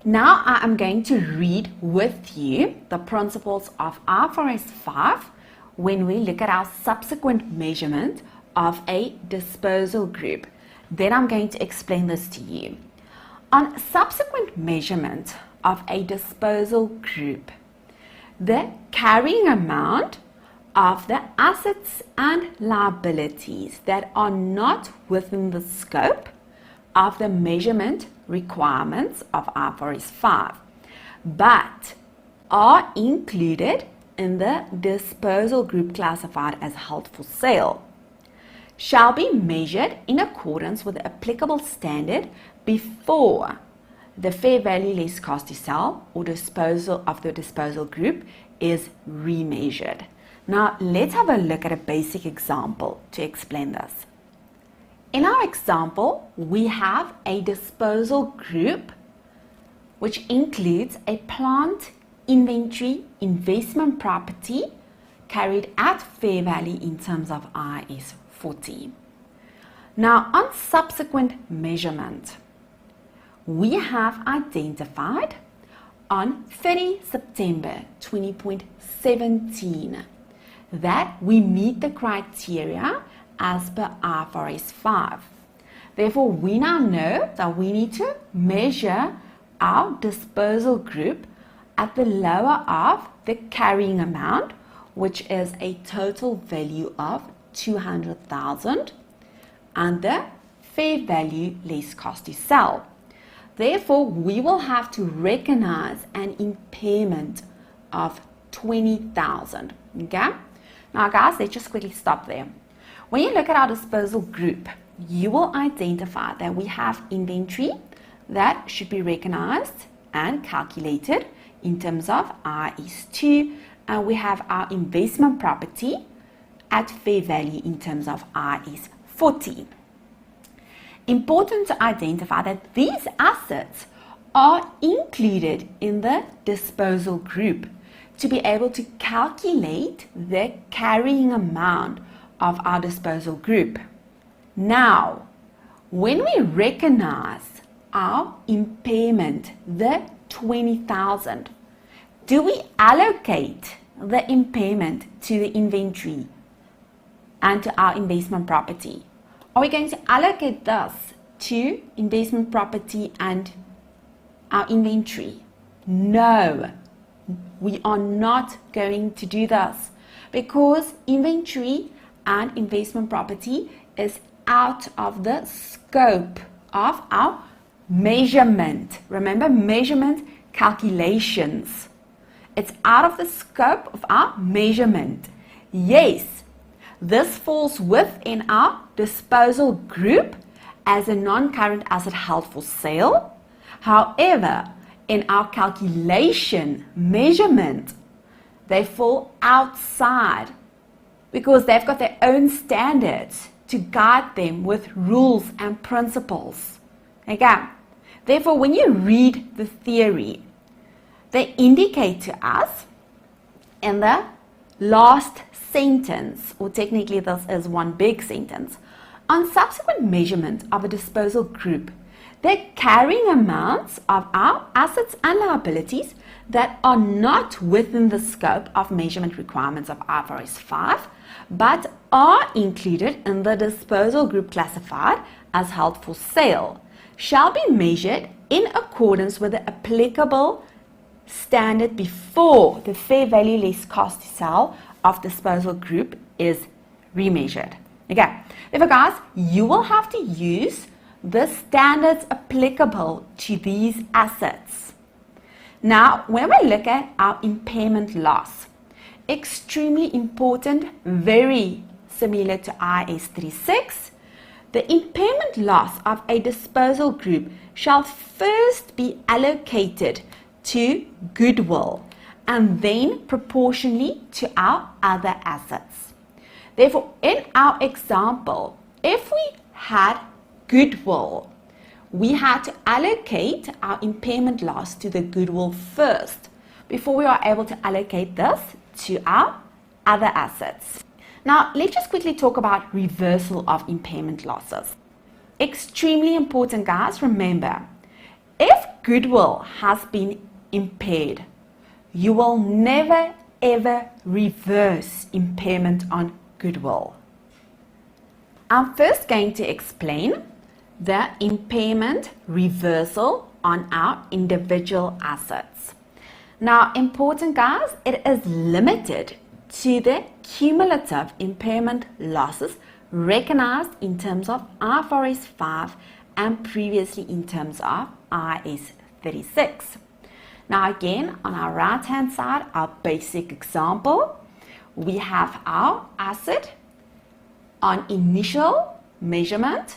Now I am going to read with you the principles of IFRS 5 when we look at our subsequent measurement of a disposal group. Then I'm going to explain this to you. On subsequent measurement of a disposal group, the carrying amount of the assets and liabilities that are not within the scope of the measurement requirements of IFRS 5, but are included in the disposal group classified as held for sale, shall be measured in accordance with the applicable standard before the fair value less cost to sell or disposal of the disposal group is remeasured. Now let's have a look at a basic example to explain this. In our example, we have a disposal group which includes a plant, inventory, investment property carried at fair value in terms of IAS 40. Now on subsequent measurement, we have identified on 30 September 2017 that we meet the criteria as per IFRS 5. Therefore, we now know that we need to measure our disposal group at the lower of the carrying amount, which is a total value of 200,000, and the fair value less cost to sell. Therefore, we will have to recognize an impairment of 20,000. Okay? Now guys, let's just quickly stop there. When you look at our disposal group, you will identify that we have inventory that should be recognized and calculated in terms of IAS 2, and we have our investment property at fair value in terms of IAS 40. Important to identify that these assets are included in the disposal group to be able to calculate the carrying amount of our disposal group. Now, when we recognize our impairment, the 20,000, do we allocate the impairment to the inventory and to our investment property? Are we going to allocate this to investment property and our inventory? No, we are not going to do this because inventory and investment property is out of the scope of our measurement. Remember, measurement calculations. It's out of the scope of our measurement. Yes, this falls within our disposal group as a non-current asset held for sale. However, in our calculation measurement, they fall outside because they've got their own standards to guide them with rules and principles. Okay? Therefore, when you read the theory, they indicate to us in the last sentence, or technically this is one big sentence, on subsequent measurement of a disposal group, the carrying amounts of our assets and liabilities that are not within the scope of measurement requirements of IFRS 5, but are included in the disposal group classified as held for sale, shall be measured in accordance with the applicable standard before the fair value less cost to sell of disposal group is remeasured. Okay, therefore guys, you will have to use the standards applicable to these assets. Now, when we look at our impairment loss, extremely important, very similar to IAS 36, the impairment loss of a disposal group shall first be allocated to goodwill and then proportionally to our other assets. Therefore, in our example, if we had goodwill, we had to allocate our impairment loss to the goodwill first before we are able to allocate this to our other assets. Now, let's just quickly talk about reversal of impairment losses. Extremely important, guys. Remember, if goodwill has been impaired, you will never ever reverse impairment on goodwill. I'm first going to explain the impairment reversal on our individual assets. Now, important guys, it is limited to the cumulative impairment losses recognized in terms of IFRS 5 and previously in terms of IAS 36. Now again, on our right hand side, our basic example, we have our asset on initial measurement,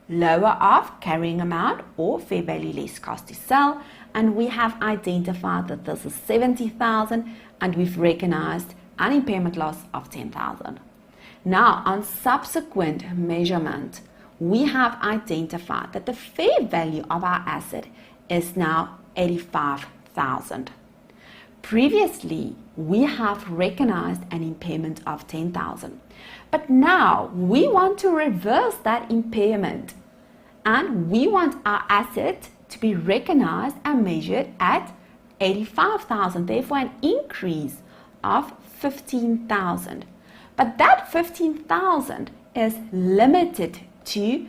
lower of carrying amount or fair value less cost to sell, and we have identified that this is 70,000 and we've recognized an impairment loss of 10,000. Now on subsequent measurement, we have identified that the fair value of our asset is now 85,000. Previously, we have recognized an impairment of 10,000, but now we want to reverse that impairment and we want our asset to be recognized and measured at 85,000, therefore an increase of 15,000. But that 15,000 is limited to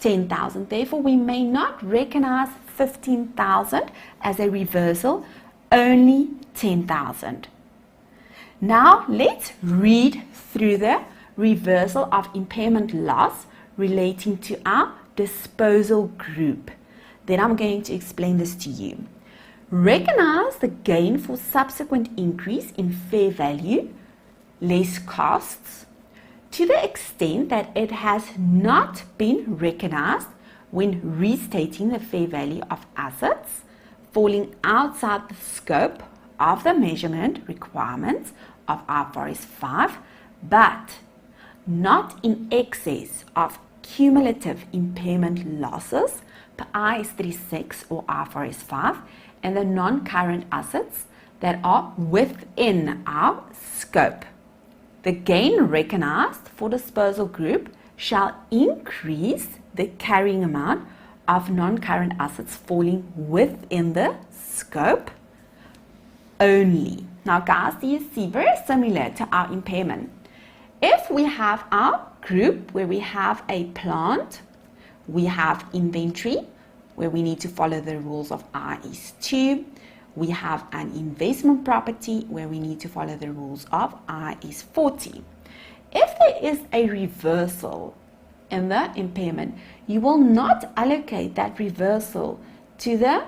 10,000. Therefore, we may not recognize 15,000 as a reversal, only 10,000. Now, let's read through the reversal of impairment loss relating to our disposal group. Then I'm going to explain this to you. Recognize the gain for subsequent increase in fair value less costs to the extent that it has not been recognized when restating the fair value of assets falling outside the scope of the measurement requirements of IFRS 5, but not in excess of cumulative impairment losses per IAS 36 or IFRS 5 and the non-current assets that are within our scope. The gain recognized for disposal group shall increase the carrying amount of non-current assets falling within the scope only. Now guys, do you see, very similar to our impairment. If we have our group where we have a plant, we have inventory where we need to follow the rules of IAS 2, we have an investment property where we need to follow the rules of IAS 40. If there is a reversal in the impairment, you will not allocate that reversal to the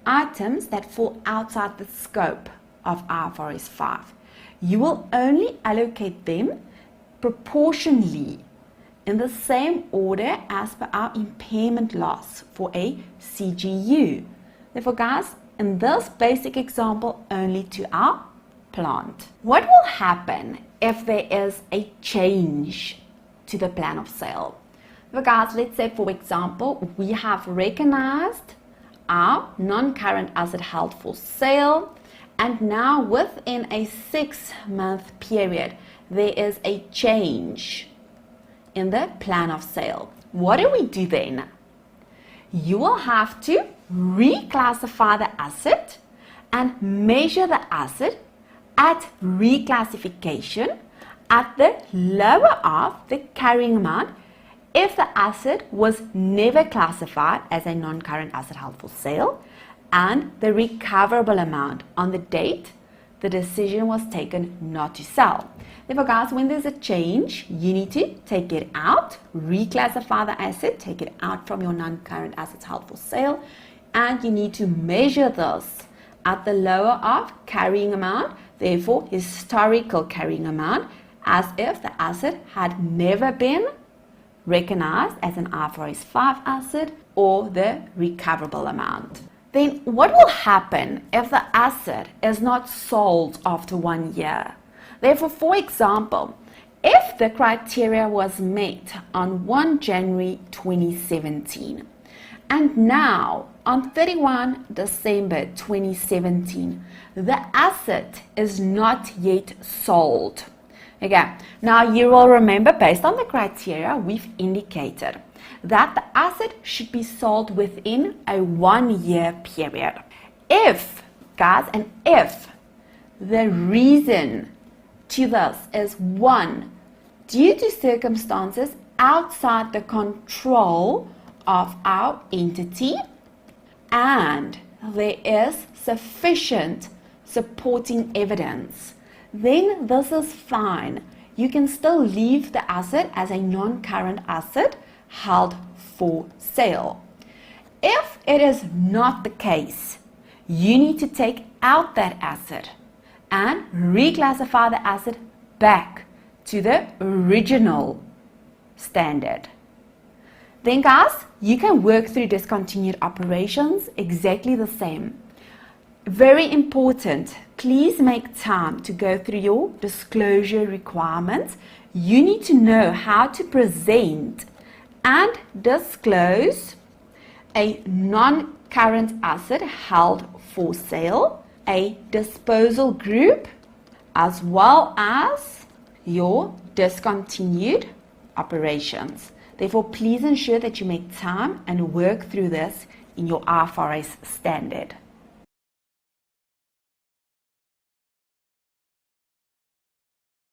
items that fall outside the scope of IFRS 5. You will only allocate them proportionally in the same order as per our impairment loss for a CGU. Therefore, guys, in this basic example, only to our plant. What will happen if there is a change to the plan of sale? Well, guys, let's say, for example, we have recognized our non-current asset held for sale, and now within a 6-month period, there is a change in the plan of sale. What do we do then? You will have to reclassify the asset and measure the asset at reclassification at the lower of the carrying amount if the asset was never classified as a non-current asset held for sale, and the recoverable amount on the date the decision was taken not to sell. Therefore, guys, when there's a change, you need to take it out, reclassify the asset, take it out from your non-current assets held for sale, and you need to measure this at the lower of carrying amount, therefore historical carrying amount, as if the asset had never been recognized as an IFRS 5 asset, or the recoverable amount. Then what will happen if the asset is not sold after 1 year? Therefore, for example, if the criteria was met on 1 January 2017 and now on 31 December 2017, the asset is not yet sold. Okay, now you will remember, based on the criteria we've indicated, that the asset should be sold within a 1-year period. If, guys, and if the reason to this is 1, due to circumstances outside the control of our entity, and there is sufficient supporting evidence, then this is fine. You can still leave the asset as a non-current asset held for sale. If it is not the case, you need to take out that asset and reclassify the asset back to the original standard. Then guys, you can work through discontinued operations exactly the same. Very important, please make time to go through your disclosure requirements. You need to know how to present and disclose a non-current asset held for sale, a disposal group, as well as your discontinued operations. Therefore, please ensure that you make time and work through this in your IFRS standard.